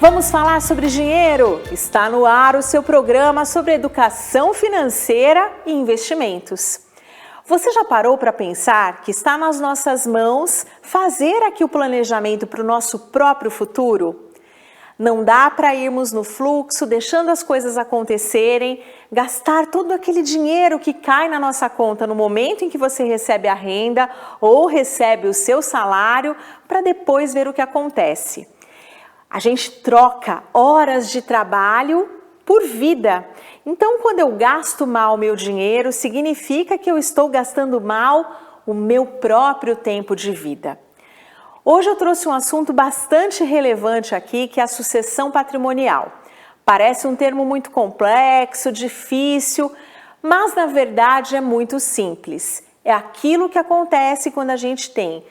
Vamos falar sobre dinheiro? Está no ar o seu programa sobre educação financeira e investimentos. Você já parou para pensar que está nas nossas mãos fazer aqui o planejamento para o nosso próprio futuro? Não dá para irmos no fluxo, deixando as coisas acontecerem, gastar todo aquele dinheiro que cai na nossa conta no momento em que você recebe a renda ou recebe o seu salário, para depois ver o que acontece. A gente troca horas de trabalho por vida. Então, quando eu gasto mal meu dinheiro, significa que eu estou gastando mal o meu próprio tempo de vida. Hoje eu trouxe um assunto bastante relevante aqui, que é a sucessão patrimonial. Parece um termo muito complexo, difícil, mas na verdade é muito simples. É aquilo que acontece quando a gente tem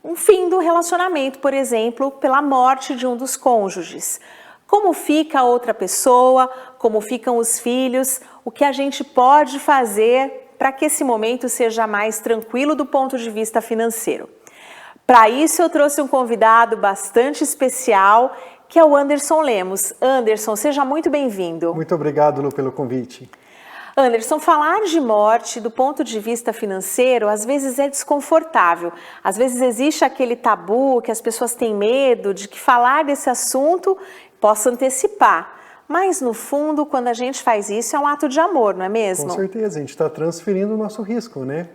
um fim do relacionamento, por exemplo, pela morte de um dos cônjuges. Como fica a outra pessoa, como ficam os filhos, o que a gente pode fazer para que esse momento seja mais tranquilo do ponto de vista financeiro. Para isso eu trouxe um convidado bastante especial, que é o Anderson Lemos. Anderson, seja muito bem-vindo. Muito obrigado, Lu, pelo convite. Anderson, falar de morte do ponto de vista financeiro às vezes é desconfortável. Às vezes existe aquele tabu que as pessoas têm medo de que falar desse assunto possa antecipar. Mas no fundo, quando a gente faz isso, é um ato de amor, não é mesmo? Com certeza, a gente está transferindo o nosso risco, né?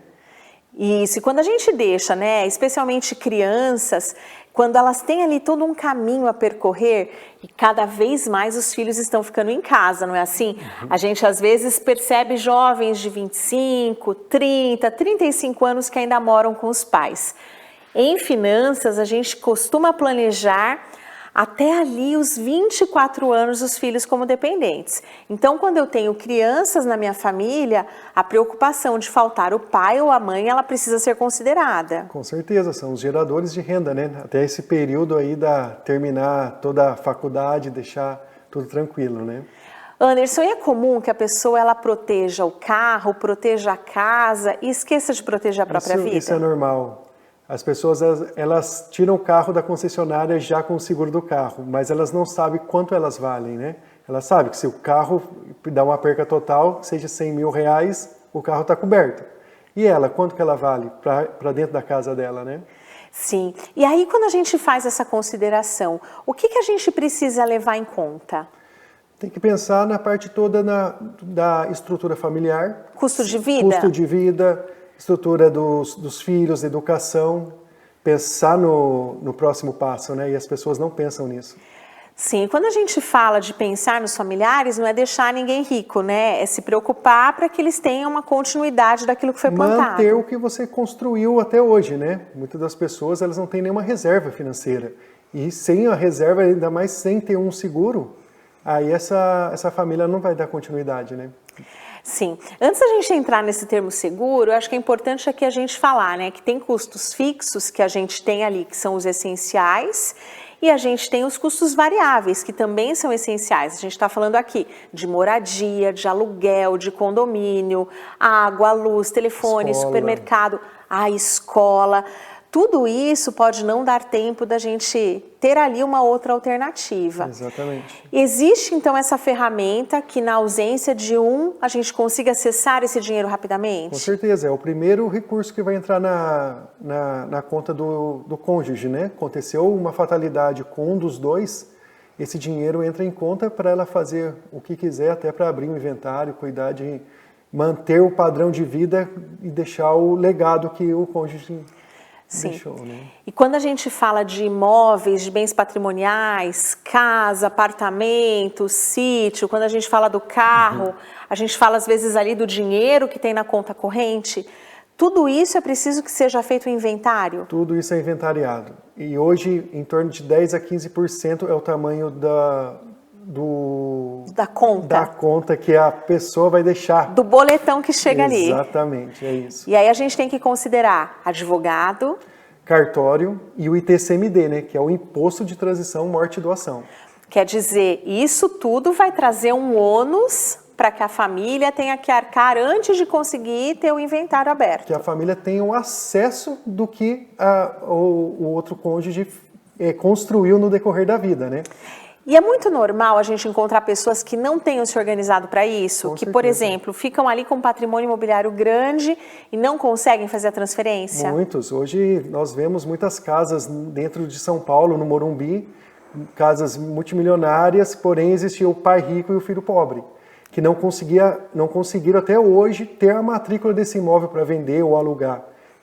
Isso, e quando a gente deixa, né, especialmente crianças, quando elas têm ali todo um caminho a percorrer, e cada vez mais os filhos estão ficando em casa, não é assim? A gente às vezes percebe jovens de 25, 30, 35 anos que ainda moram com os pais. Em finanças, a gente costuma planejar até ali os 24 anos os filhos como dependentes. Então, quando eu tenho crianças na minha família, a preocupação de faltar o pai ou a mãe, ela precisa ser considerada. Com certeza, são os geradores de renda, né? Até esse período aí terminar toda a faculdade, deixar tudo tranquilo, né? Anderson, é comum que a pessoa ela proteja o carro, proteja a casa e esqueça de proteger a própria vida? Isso é normal. As pessoas, elas tiram o carro da concessionária já com o seguro do carro, mas elas não sabem quanto elas valem, né? Elas sabem que se o carro dá uma perca total, seja 100 mil reais, o carro está coberto. E ela, quanto que ela vale para dentro da casa dela, né? Sim. E aí, quando a gente faz essa consideração, o que a gente precisa levar em conta? Tem que pensar na parte toda da estrutura familiar. Custo de vida? Custo de vida, estrutura dos filhos, educação, pensar no próximo passo, né? E as pessoas não pensam nisso. Sim, quando a gente fala de pensar nos familiares, não é deixar ninguém rico, né? É se preocupar para que eles tenham uma continuidade daquilo que foi plantado. Manter o que você construiu até hoje, né? Muitas das pessoas, elas não têm nenhuma reserva financeira. E sem a reserva, ainda mais sem ter um seguro, aí essa família não vai dar continuidade, né? Sim. Antes da gente entrar nesse termo seguro, eu acho que é importante aqui a gente falar, né, que tem custos fixos que a gente tem ali, que são os essenciais, e a gente tem os custos variáveis, que também são essenciais. A gente está falando aqui de moradia, de aluguel, de condomínio, água, luz, telefone, supermercado, a escola. Tudo isso pode não dar tempo da gente ter ali uma outra alternativa. Exatamente. Existe então essa ferramenta que na ausência de a gente consiga acessar esse dinheiro rapidamente? Com certeza, é o primeiro recurso que vai entrar na conta do cônjuge, né? Aconteceu uma fatalidade com um dos dois, esse dinheiro entra em conta para ela fazer o que quiser, até para abrir um inventário, cuidar de manter o padrão de vida e deixar o legado que o cônjuge... Sim. Deixou, né? E quando a gente fala de imóveis, de bens patrimoniais, casa, apartamento, sítio, quando a gente fala do carro, a gente fala às vezes ali do dinheiro que tem na conta corrente, tudo isso é preciso que seja feito um inventário? Tudo isso é inventariado. E hoje, em torno de 10 a 15% é o tamanho da conta que a pessoa vai deixar. Do boletão que chega ali. Exatamente, é isso. E aí a gente tem que considerar advogado, cartório e o ITCMD, né, que é o Imposto de Transição, Morte e Doação. Quer dizer, isso tudo vai trazer um ônus para que a família tenha que arcar antes de conseguir ter o inventário aberto. Que a família tenha o acesso do que o outro cônjuge construiu no decorrer da vida, né? E é muito normal a gente encontrar pessoas que não tenham se organizado para isso, Com que, certeza. por exemplo, ficam ali com um patrimônio imobiliário grande e não conseguem fazer a transferência? Muitos. Hoje nós vemos muitas casas dentro de São Paulo, no Morumbi, casas multimilionárias, porém existia o pai rico e o filho pobre, que não conseguiram até hoje ter a matrícula desse imóvel para vender ou alugar.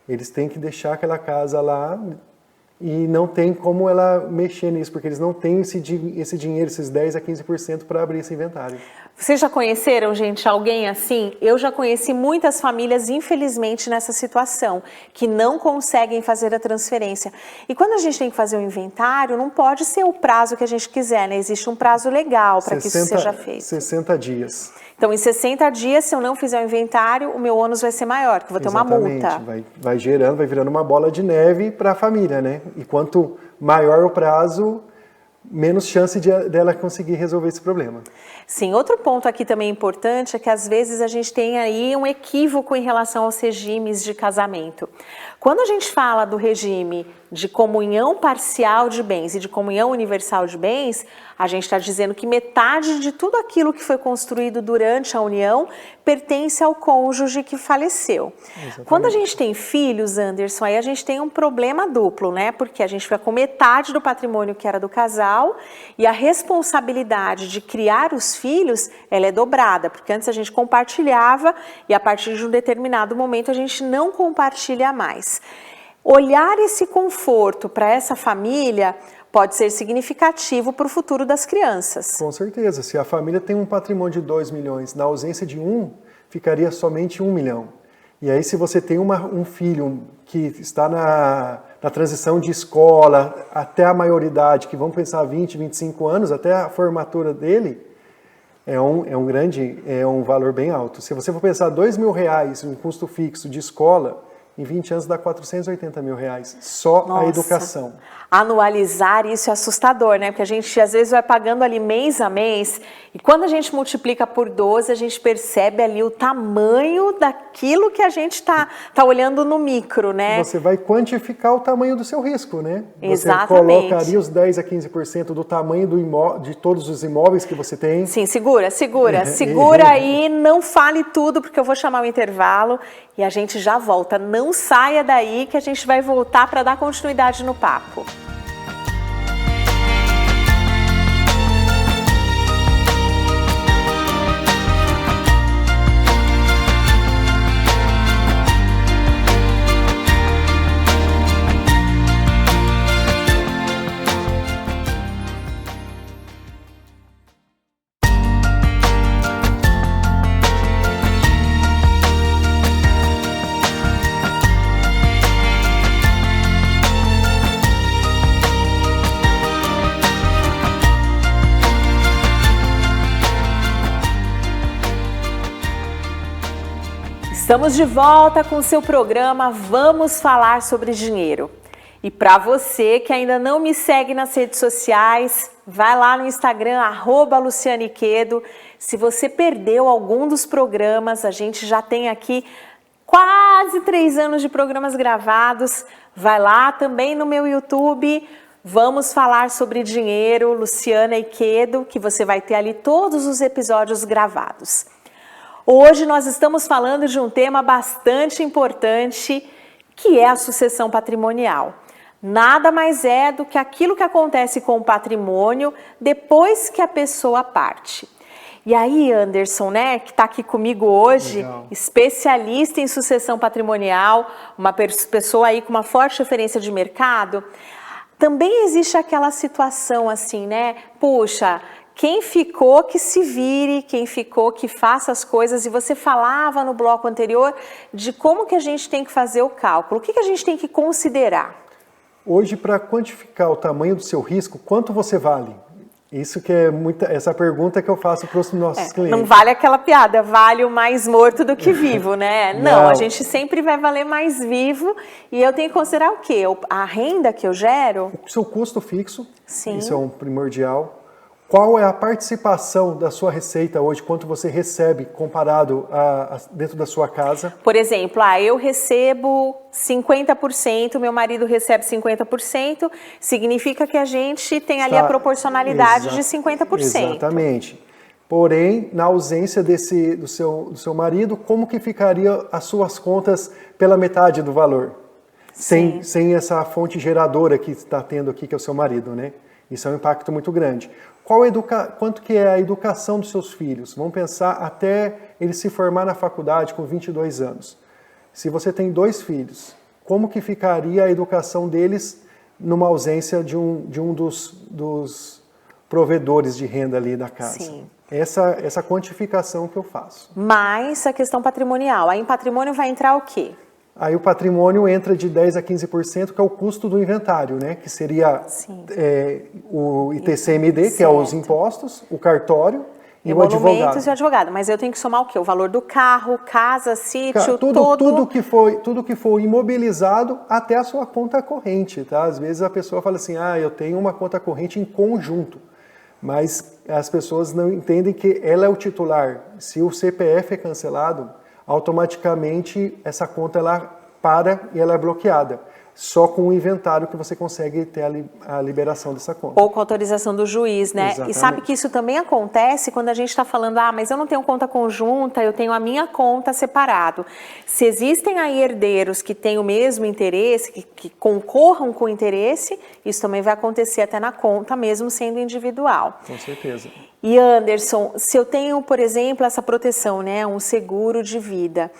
Eles têm que deixar aquela casa lá e não tem como ela mexer nisso, porque eles não têm esse dinheiro, esses 10 a 15% para abrir esse inventário. Vocês já conheceram, gente, alguém assim? Eu já conheci muitas famílias, infelizmente, nessa situação, que não conseguem fazer a transferência. E quando a gente tem que fazer o inventário, não pode ser o prazo que a gente quiser, né? Existe um prazo legal para que isso seja feito. 60 dias. Então, em 60 dias, se eu não fizer o inventário, o meu ônus vai ser maior, porque eu vou ter uma multa. Vai gerando, vai virando uma bola de neve para a família, né? E quanto maior o prazo, menos chance dela conseguir resolver esse problema. Sim, outro ponto aqui também importante é que às vezes a gente tem aí um equívoco em relação aos regimes de casamento. Quando a gente fala do regime de comunhão parcial de bens e de comunhão universal de bens, a gente está dizendo que metade de tudo aquilo que foi construído durante a união pertence ao cônjuge que faleceu. Exatamente. Quando a gente tem filhos, Anderson, aí a gente tem um problema duplo, né? Porque a gente fica com metade do patrimônio que era do casal e a responsabilidade de criar os filhos, ela é dobrada, porque antes a gente compartilhava e a partir de um determinado momento a gente não compartilha mais. Olhar esse conforto para essa família pode ser significativo para o futuro das crianças. Com certeza. Se a família tem um patrimônio de 2 milhões, na ausência de um, ficaria somente 1 milhão. E aí, se você tem um filho que está na transição de escola até a maioridade, que vamos pensar 20, 25 anos, até a formatura dele, é um valor bem alto. Se você for pensar R$2.000, um custo fixo de escola, em 20 anos dá R$480 mil, só Nossa. A educação. Anualizar isso é assustador, né? Porque a gente às vezes vai pagando ali mês a mês e quando a gente multiplica por 12, a gente percebe ali o tamanho daquilo que a gente está olhando no micro, né? Você vai quantificar o tamanho do seu risco, né? Exatamente. Você colocaria os 10 a 15% do tamanho de todos os imóveis que você tem. Sim, segura aí, não fale tudo porque eu vou chamar o intervalo e a gente já volta. Não saia daí que a gente vai voltar para dar continuidade no papo. Estamos de volta com o seu programa Vamos Falar sobre Dinheiro. E para você que ainda não me segue nas redes sociais, vai lá no Instagram, @LucianeQuedo. Se você perdeu algum dos programas, a gente já tem aqui quase 3 anos de programas gravados. Vai lá também no meu YouTube, Vamos Falar sobre Dinheiro, Luciana e Quedo, que você vai ter ali todos os episódios gravados. Hoje nós estamos falando de um tema bastante importante, que é a sucessão patrimonial. Nada mais é do que aquilo que acontece com o patrimônio depois que a pessoa parte. E aí, Anderson, né, que está aqui comigo hoje, Legal. Especialista em sucessão patrimonial, uma pessoa aí com uma forte referência de mercado, também existe aquela situação assim, né, puxa, quem ficou que se vire, quem ficou que faça as coisas. E você falava no bloco anterior de como que a gente tem que fazer o cálculo. O que a gente tem que considerar? Hoje, para quantificar o tamanho do seu risco, quanto você vale? Isso que é essa pergunta que eu faço para os nossos clientes. Não vale aquela piada, vale o mais morto do que vivo, né? Não, a gente sempre vai valer mais vivo e eu tenho que considerar o quê? A renda que eu gero? O seu custo fixo, Sim. Isso é um primordial. Qual é a participação da sua receita hoje, quanto você recebe comparado dentro da sua casa? Por exemplo, eu recebo 50%, meu marido recebe 50%, significa que a gente tem ali a proporcionalidade de 50%. Exatamente. Porém, na ausência do seu marido, como que ficaria as suas contas pela metade do valor? Sem essa fonte geradora que está tendo aqui, que é o seu marido, né? Isso é um impacto muito grande. Quanto que é a educação dos seus filhos? Vamos pensar até ele se formar na faculdade com 22 anos. Se você tem 2 filhos, como que ficaria a educação deles numa ausência de um dos provedores de renda ali da casa? Sim. Essa quantificação que eu faço. Mais a questão patrimonial. Aí em patrimônio vai entrar o quê? Aí o patrimônio entra de 10% a 15%, que é o custo do inventário, né? Que seria o ITCMD, que é os impostos, o cartório e o advogado. Emolumentos e o advogado. Mas eu tenho que somar o quê? O valor do carro, casa, sítio, tudo que for imobilizado até a sua conta corrente, tá? Às vezes a pessoa fala assim, eu tenho uma conta corrente em conjunto. Mas as pessoas não entendem que ela é o titular. Se o CPF é cancelado, automaticamente essa conta ela para e ela é bloqueada. Só com o inventário que você consegue ter a liberação dessa conta. Ou com a autorização do juiz, né? Exatamente. E sabe que isso também acontece quando a gente está falando, mas eu não tenho conta conjunta, eu tenho a minha conta separado. Se existem aí herdeiros que têm o mesmo interesse, que concorram com o interesse, isso também vai acontecer até na conta, mesmo sendo individual. Com certeza. E Anderson, se eu tenho, por exemplo, essa proteção, né, um seguro de vida,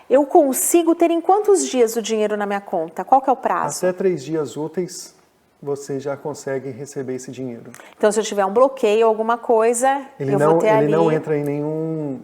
eu consigo ter em quantos dias o dinheiro na minha conta? Qual que é o prazo? Até 3 dias úteis você já consegue receber esse dinheiro. Então, se eu tiver um bloqueio, alguma coisa, vou ter ali... Ele não entra em nenhum...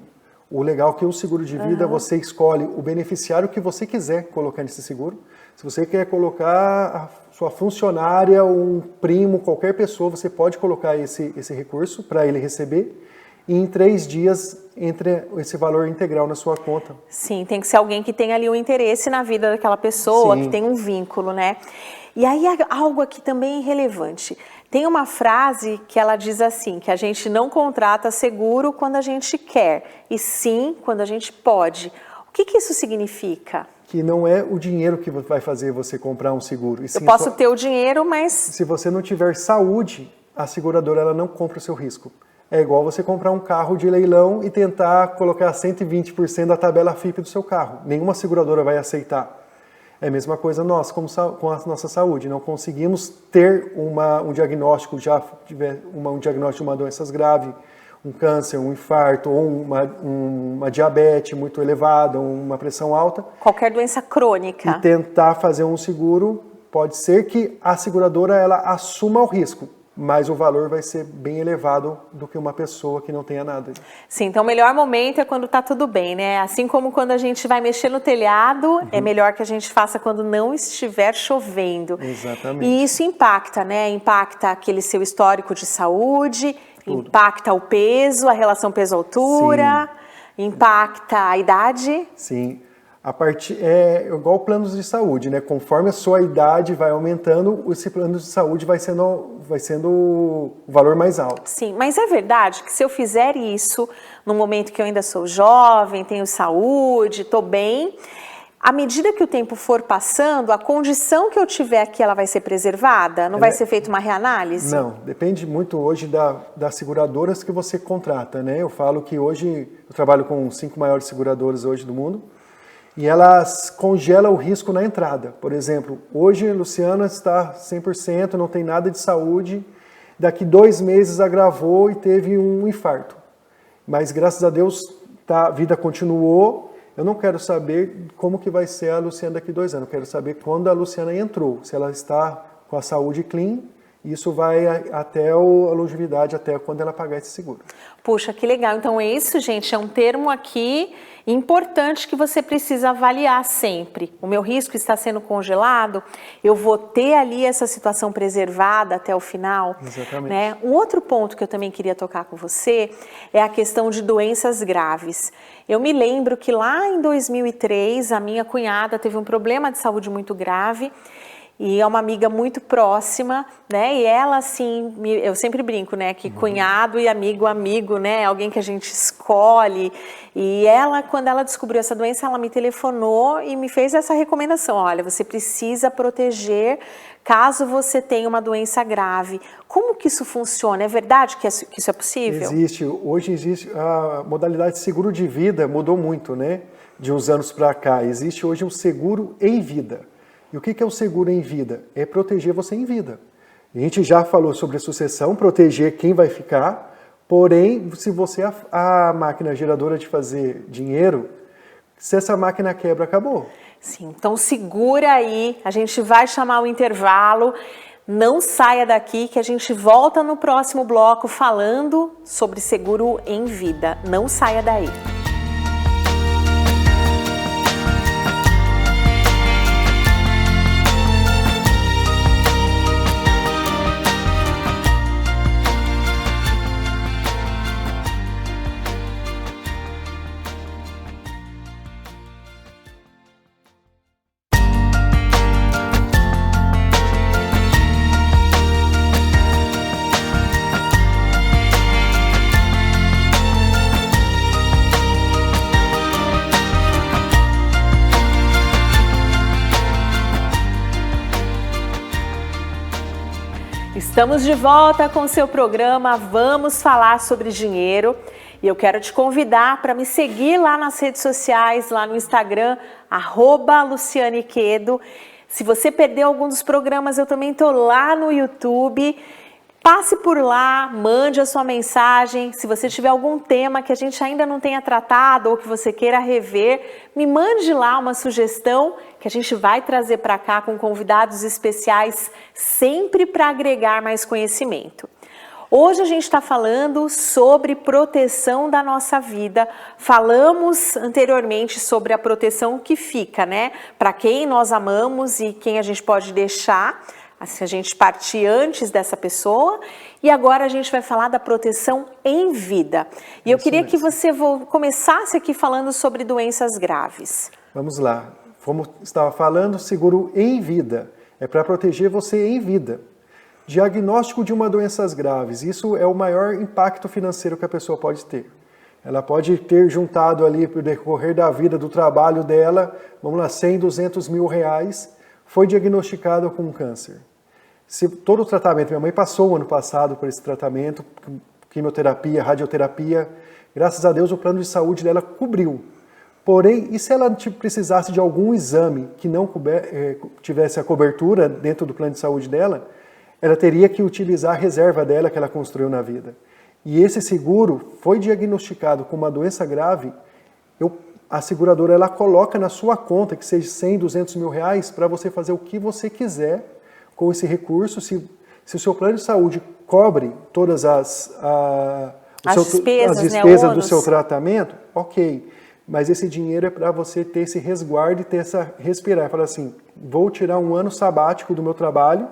O legal é que o seguro de vida, você escolhe o beneficiário que você quiser colocar nesse seguro. Se você quer colocar a sua funcionária, um primo, qualquer pessoa, você pode colocar esse recurso para ele receber. E em 3 dias entra esse valor integral na sua conta. Sim, tem que ser alguém que tenha ali um interesse na vida daquela pessoa, que tem um vínculo, né? E aí algo aqui também relevante. Tem uma frase que ela diz assim, que a gente não contrata seguro quando a gente quer, e sim quando a gente pode. O que isso significa? Que não é o dinheiro que vai fazer você comprar um seguro. Eu posso ter o dinheiro, mas... Se você não tiver saúde, a seguradora ela não compra o seu risco. É igual você comprar um carro de leilão e tentar colocar 120% da tabela FIP do seu carro. Nenhuma seguradora vai aceitar. É a mesma coisa nós, com a nossa saúde. Não conseguimos ter um diagnóstico, um diagnóstico de uma doença grave, um câncer, um infarto, ou uma diabetes muito elevada, uma pressão alta. Qualquer doença crônica. E tentar fazer um seguro, pode ser que a seguradora ela assuma o risco, mas o valor vai ser bem elevado do que uma pessoa que não tenha nada. Sim, então o melhor momento é quando tá tudo bem, né? Assim como quando a gente vai mexer no telhado, é melhor que a gente faça quando não estiver chovendo. Exatamente. E isso impacta, né? Impacta aquele seu histórico de saúde, impacta o peso, a relação peso-altura, impacta a idade. Sim. É igual planos de saúde, né? Conforme a sua idade vai aumentando, esse plano de saúde vai sendo o valor mais alto. Sim, mas é verdade que se eu fizer isso no momento que eu ainda sou jovem, tenho saúde, estou bem, à medida que o tempo for passando, a condição que eu tiver aqui, ela vai ser preservada? Não vai ser feita uma reanálise? Não, depende muito hoje das seguradoras que você contrata, né? Eu falo que hoje, eu trabalho com 5 maiores seguradoras hoje do mundo, e elas congelam o risco na entrada. Por exemplo, hoje a Luciana está 100%, não tem nada de saúde, daqui 2 meses agravou e teve um infarto. Mas graças a Deus a vida continuou. Eu não quero saber como que vai ser a Luciana daqui 2 anos, eu quero saber quando a Luciana entrou, se ela está com a saúde clean. Isso vai até a longevidade, até quando ela pagar esse seguro. Puxa, que legal. Então isso, gente, é um termo aqui importante que você precisa avaliar sempre. O meu risco está sendo congelado? Eu vou ter ali essa situação preservada até o final? Exatamente. Né? Um outro ponto que eu também queria tocar com você é a questão de doenças graves. Eu me lembro que lá em 2003, a minha cunhada teve um problema de saúde muito grave. e é uma amiga muito próxima, né? E ela, assim, eu sempre brinco, né? Que cunhado e amigo, né? Alguém que a gente escolhe. E ela, quando ela descobriu essa doença, ela me telefonou e me fez essa recomendação. Olha, você precisa proteger caso você tenha uma doença grave. Como que isso funciona? É verdade que isso é possível? Existe. Hoje existe a modalidade de seguro de vida mudou muito, né? De uns anos para cá. Existe hoje um seguro em vida. E o que é o seguro em vida? É proteger você em vida. A gente já falou sobre a sucessão, proteger quem vai ficar, porém, se você é a máquina geradora de fazer dinheiro, se essa máquina quebra, acabou. Sim, então segura aí, a gente vai chamar o intervalo, não saia daqui que a gente volta no próximo bloco falando sobre seguro em vida. Não saia daí. Estamos de volta com o seu programa Vamos Falar sobre Dinheiro e eu quero te convidar para me seguir lá nas redes sociais, lá no Instagram, @LucianeQuedo. Se você perdeu algum dos programas, eu também estou lá no YouTube. Passe por lá, mande a sua mensagem. Se você tiver algum tema que a gente ainda não tenha tratado ou que você queira rever, me mande lá uma sugestão que a gente vai trazer para cá com convidados especiais, sempre para agregar mais conhecimento. Hoje a gente está falando sobre proteção da nossa vida. Falamos anteriormente sobre a proteção que fica, né? Para quem nós amamos e quem a gente pode deixar, se a gente partir antes dessa pessoa, e agora a gente vai falar da proteção em vida. E eu queria que você começasse aqui falando sobre doenças graves. Vamos lá. Como estava falando, seguro em vida. É para proteger você em vida. Diagnóstico de uma doença graves. Isso é o maior impacto financeiro que a pessoa pode ter. Ela pode ter juntado ali, no decorrer da vida, do trabalho dela, vamos lá, 100, 200 mil reais, foi diagnosticada com câncer. Se todo o tratamento, minha mãe passou o ano passado por esse tratamento, quimioterapia, radioterapia, graças a Deus o plano de saúde dela cobriu. Porém, e se ela precisasse de algum exame que não tivesse a cobertura dentro do plano de saúde dela, ela teria que utilizar a reserva dela que ela construiu na vida. E esse seguro foi diagnosticado com uma doença grave, a seguradora ela coloca na sua conta, que seja 100, 200 mil reais, para você fazer o que você quiser com esse recurso. Se o seu plano de saúde cobre todas as despesas do seu tratamento, ok. Mas esse dinheiro é para você ter esse resguardo e ter essa respirar. Falar assim, vou tirar um ano sabático do meu trabalho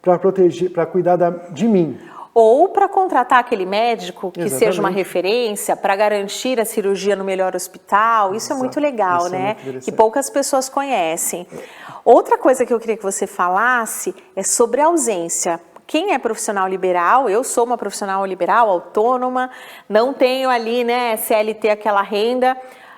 para proteger, para cuidar de mim. Ou para contratar aquele médico que seja uma referência para garantir a cirurgia no melhor hospital. Isso é muito legal, né? Que poucas pessoas conhecem. Outra coisa que eu queria que você falasse é sobre a ausência. Quem é profissional liberal, eu sou uma profissional liberal, autônoma, não tenho ali, né, CLT, aquela renda.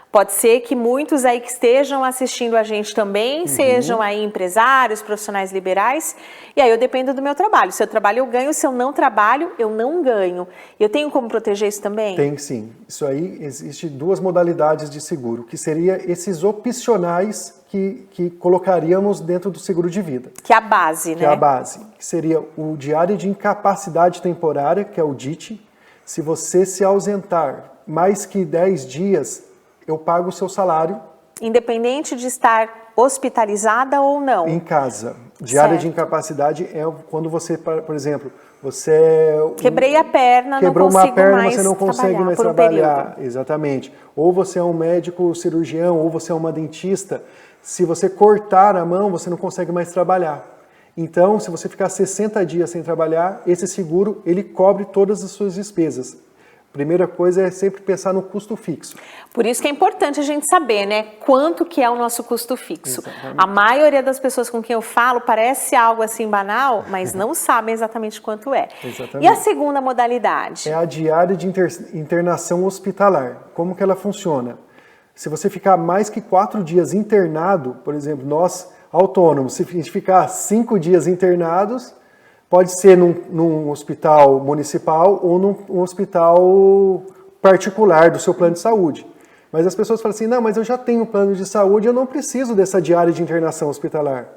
Pode ser que muitos aí que estejam assistindo a gente também sejam aí empresários, profissionais liberais, e aí eu dependo do meu trabalho. Se eu trabalho, eu ganho, se eu não trabalho, eu não ganho. Eu tenho como proteger isso também? Tem sim. Isso aí, existe duas modalidades de seguro, que seria esses opcionais que colocaríamos dentro do seguro de vida. Que é a base, né? Que é a base. Que seria o diário de incapacidade temporária, que é o DIT. Se você se ausentar mais que 10 dias, eu pago o seu salário. Independente de estar hospitalizada ou não? Em casa. Diária de incapacidade é quando você, por exemplo, você... Quebrei a perna, quebrou não consigo uma perna, mais você não consegue mais trabalhar. Exatamente. Ou você é um médico cirurgião, ou você é uma dentista. Se você cortar a mão, você não consegue mais trabalhar. Então, se você ficar 60 dias sem trabalhar, esse seguro, ele cobre todas as suas despesas. Primeira coisa é sempre pensar no custo fixo. Por isso que é importante a gente saber, né, quanto que é o nosso custo fixo. Exatamente. A maioria das pessoas com quem eu falo parece algo assim banal, mas não sabem exatamente quanto é. Exatamente. E a segunda modalidade? É a diária de internação hospitalar. Como que ela funciona? Se você ficar mais que 4 dias internado, por exemplo, nós autônomos, se a gente ficar 5 dias internados, pode ser num hospital municipal ou num hospital particular do seu plano de saúde. Mas as pessoas falam assim, não, mas eu já tenho plano de saúde, eu não preciso dessa diária de internação hospitalar.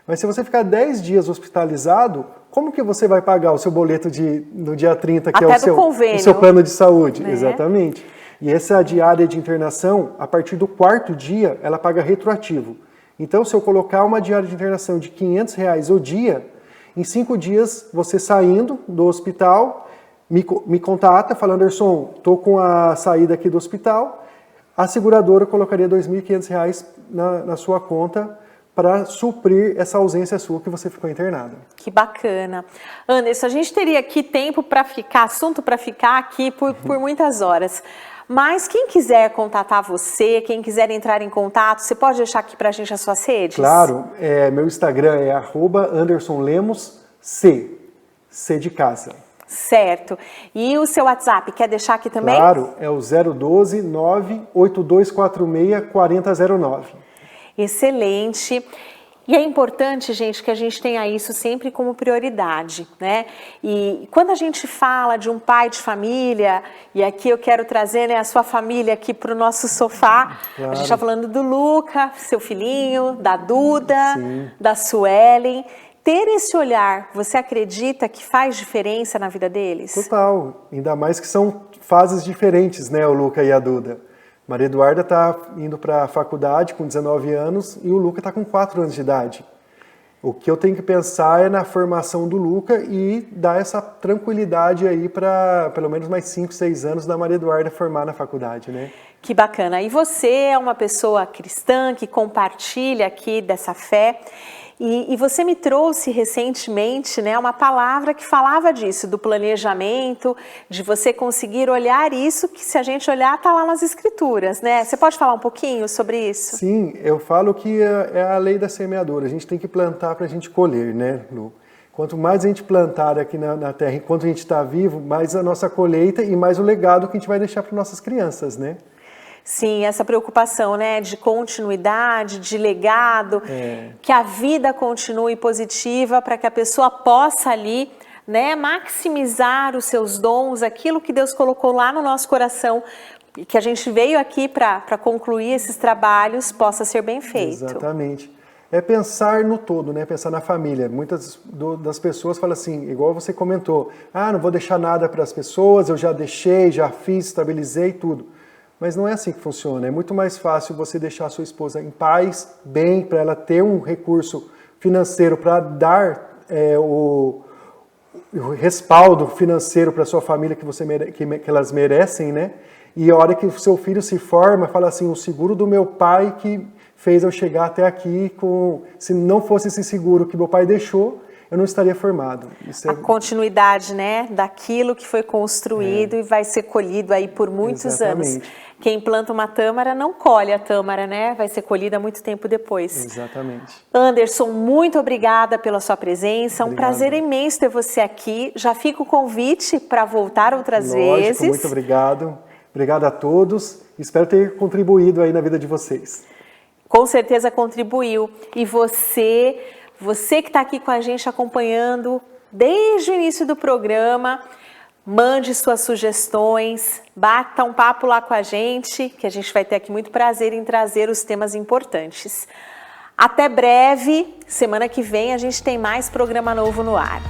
Mas se você ficar 10 dias hospitalizado, como que você vai pagar o seu boleto no dia 30, que até é o seu plano de saúde? Né? Exatamente. E essa diária de internação, a partir do 4º dia, ela paga retroativo. Então, se eu colocar uma diária de internação de R$500 o dia, em 5 dias, você saindo do hospital, me contata, falando, Anderson, estou com a saída aqui do hospital, a seguradora colocaria R$2.500 na sua conta para suprir essa ausência sua que você ficou internada. Que bacana. Anderson, a gente teria aqui tempo para ficar, assunto para ficar aqui por muitas horas. Mas quem quiser contatar você, quem quiser entrar em contato, você pode deixar aqui pra gente as suas redes? Claro, meu Instagram é @AndersonLemos_C, C de casa. Certo. E o seu WhatsApp, quer deixar aqui também? Claro, é o 012 98246 4009. Excelente. E é importante, gente, que a gente tenha isso sempre como prioridade, né? E quando a gente fala de um pai de família, e aqui eu quero trazer, né, a sua família aqui para o nosso sofá, claro. A gente está falando do Luca, seu filhinho, da Duda, sim, da Suelen. Ter esse olhar, você acredita que faz diferença na vida deles? Total, ainda mais que são fases diferentes, né, o Luca e a Duda. Maria Eduarda está indo para a faculdade com 19 anos e o Luca está com 4 anos de idade. O que eu tenho que pensar é na formação do Luca e dar essa tranquilidade aí para pelo menos mais 5, 6 anos da Maria Eduarda formar na faculdade, né? Que bacana. E você é uma pessoa cristã que compartilha aqui dessa fé. E você me trouxe recentemente, né, uma palavra que falava disso, do planejamento, de você conseguir olhar isso, que se a gente olhar, está lá nas escrituras, né? Você pode falar um pouquinho sobre isso? Sim, eu falo que é a lei da semeadura, a gente tem que plantar para a gente colher, né, Lu? Quanto mais a gente plantar aqui na terra, enquanto a gente está vivo, mais a nossa colheita e mais o legado que a gente vai deixar para nossas crianças, né? Sim, essa preocupação, né, de continuidade, de legado, que a vida continue positiva para que a pessoa possa ali, né, maximizar os seus dons, aquilo que Deus colocou lá no nosso coração, e que a gente veio aqui para concluir esses trabalhos, possa ser bem feito. Exatamente. É pensar no todo, né, pensar na família. Muitas das pessoas falam assim, igual você comentou, não vou deixar nada para as pessoas, eu já deixei, já fiz, estabilizei tudo. Mas não é assim que funciona. É muito mais fácil você deixar a sua esposa em paz, bem, para ela ter um recurso financeiro para dar o respaldo financeiro para sua família que elas merecem, né? E a hora que o seu filho se forma, fala assim, o seguro do meu pai que fez eu chegar até aqui, se não fosse esse seguro que meu pai deixou, eu não estaria formado. A continuidade, né, daquilo que foi construído e vai ser colhido aí por muitos anos. Quem planta uma tâmara não colhe a tâmara, né? Vai ser colhida muito tempo depois. Exatamente. Anderson, muito obrigada pela sua presença. Um prazer imenso ter você aqui. Já fica o convite para voltar outras vezes. Muito obrigado. Obrigado a todos. Espero ter contribuído aí na vida de vocês. Com certeza contribuiu. E você que está aqui com a gente acompanhando desde o início do programa, mande suas sugestões, bata um papo lá com a gente, que a gente vai ter aqui muito prazer em trazer os temas importantes. Até breve, semana que vem a gente tem mais programa novo no ar.